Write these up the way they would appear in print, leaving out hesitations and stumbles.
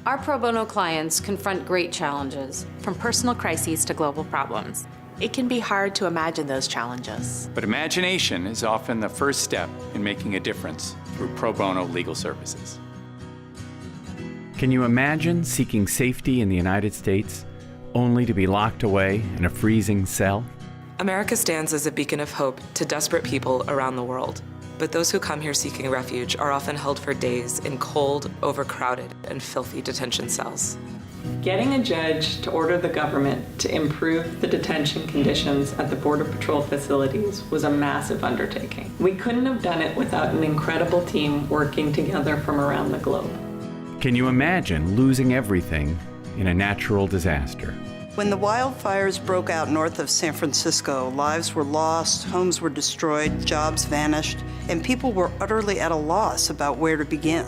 Our pro bono clients confront great challenges, from personal crises to global problems. It can be hard to imagine those challenges. But imagination is often the first step in making a difference through pro bono legal services. Can you imagine seeking safety in the United States only to be locked away in a freezing cell? America stands as a beacon of hope to desperate people around the world. But those who come here seeking refuge are often held for days in cold, overcrowded, and filthy detention cells. Getting a judge to order the government to improve the detention conditions at the Border Patrol facilities was a massive undertaking. We couldn't have done it without an incredible team working together from around the globe. Can you imagine losing everything in a natural disaster? When the wildfires broke out north of San Francisco, lives were lost, homes were destroyed, jobs vanished, and people were utterly at a loss about where to begin.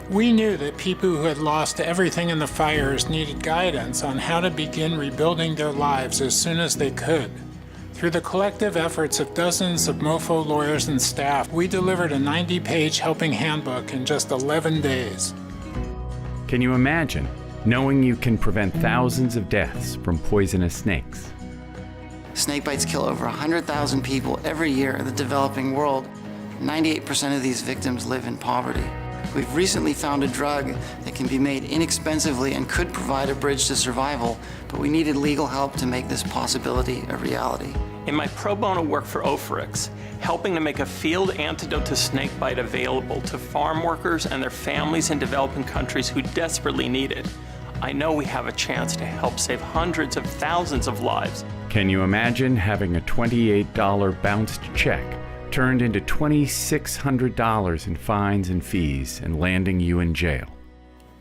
We knew that people who had lost everything in the fires needed guidance on how to begin rebuilding their lives as soon as they could. Through the collective efforts of dozens of MoFo lawyers and staff, we delivered a 90-page helping handbook in just 11 days. Can you imagine knowing you can prevent thousands of deaths from poisonous snakes? Snakebites kill over 100,000 people every year in the developing world. 98% of these victims live in poverty. We've recently found a drug that can be made inexpensively and could provide a bridge to survival, but we needed legal help to make this possibility a reality. In my pro bono work for Ophirix, helping to make a field antidote to snakebite available to farm workers and their families in developing countries who desperately need it, I know we have a chance to help save hundreds of thousands of lives. Can you imagine having a $28 bounced check turned into $2,600 in fines and fees and landing you in jail?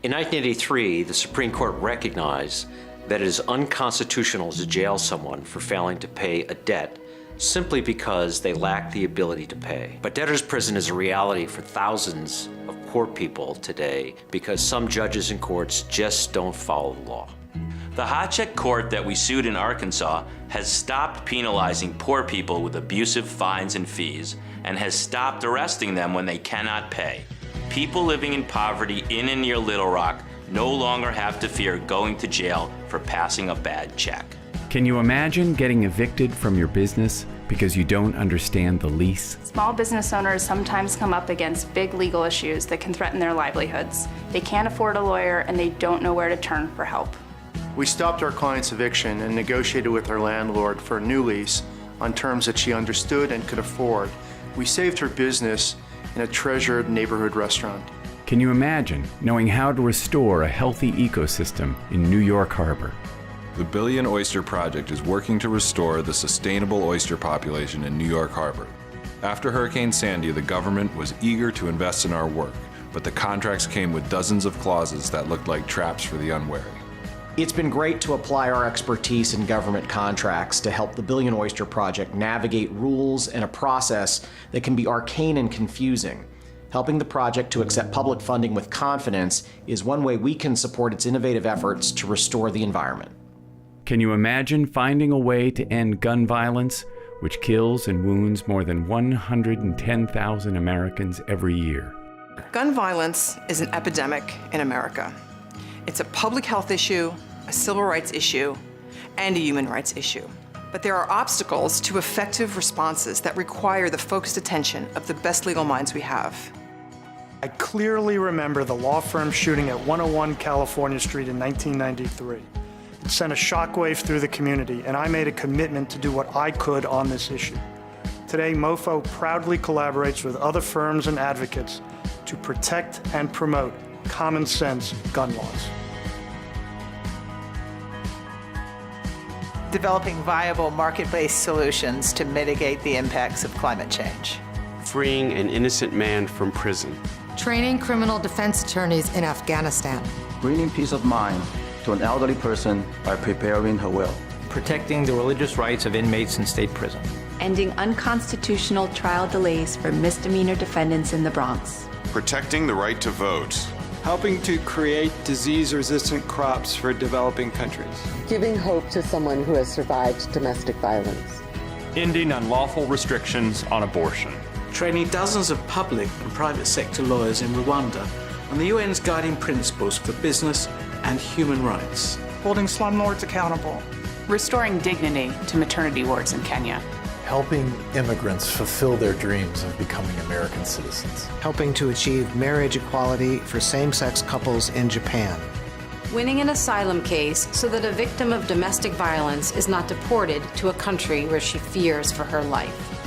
In 1983, the Supreme Court recognized that it is unconstitutional to jail someone for failing to pay a debt simply because they lack the ability to pay. But debtor's prison is a reality for thousands of poor people today because some judges and courts just don't follow the law. The hot check court that we sued in Arkansas has stopped penalizing poor people with abusive fines and fees and has stopped arresting them when they cannot pay. People living in poverty in and near Little Rock no longer have to fear going to jail for passing a bad check. Can you imagine getting evicted from your business because you don't understand the lease? Small business owners sometimes come up against big legal issues that can threaten their livelihoods. They can't afford a lawyer and they don't know where to turn for help. We stopped our client's eviction and negotiated with her landlord for a new lease on terms that she understood and could afford. We saved her business in a treasured neighborhood restaurant. Can you imagine knowing how to restore a healthy ecosystem in New York Harbor? The Billion Oyster Project is working to restore the sustainable oyster population in New York Harbor. After Hurricane Sandy, the government was eager to invest in our work, but the contracts came with dozens of clauses that looked like traps for the unwary. It's been great to apply our expertise in government contracts to help the Billion Oyster Project navigate rules and a process that can be arcane and confusing. Helping the project to accept public funding with confidence is one way we can support its innovative efforts to restore the environment. Can you imagine finding a way to end gun violence, which kills and wounds more than 110,000 Americans every year? Gun violence is an epidemic in America. It's a public health issue, a civil rights issue, and a human rights issue. But there are obstacles to effective responses that require the focused attention of the best legal minds we have. I clearly remember the law firm shooting at 101 California Street in 1993. It sent a shockwave through the community, and I made a commitment to do what I could on this issue. Today, MoFo proudly collaborates with other firms and advocates to protect and promote common sense gun laws. Developing viable market-based solutions to mitigate the impacts of climate change. Freeing an innocent man from prison. Training criminal defense attorneys in Afghanistan. Bringing peace of mind to an elderly person by preparing her will. Protecting the religious rights of inmates in state prison. Ending unconstitutional trial delays for misdemeanor defendants in the Bronx. Protecting the right to vote. Helping to create disease-resistant crops for developing countries. Giving hope to someone who has survived domestic violence. Ending unlawful restrictions on abortion. Training dozens of public and private sector lawyers in Rwanda on the UN's guiding principles for business and human rights. Holding slumlords accountable. Restoring dignity to maternity wards in Kenya. Helping immigrants fulfill their dreams of becoming American citizens. Helping to achieve marriage equality for same-sex couples in Japan. Winning an asylum case so that a victim of domestic violence is not deported to a country where she fears for her life.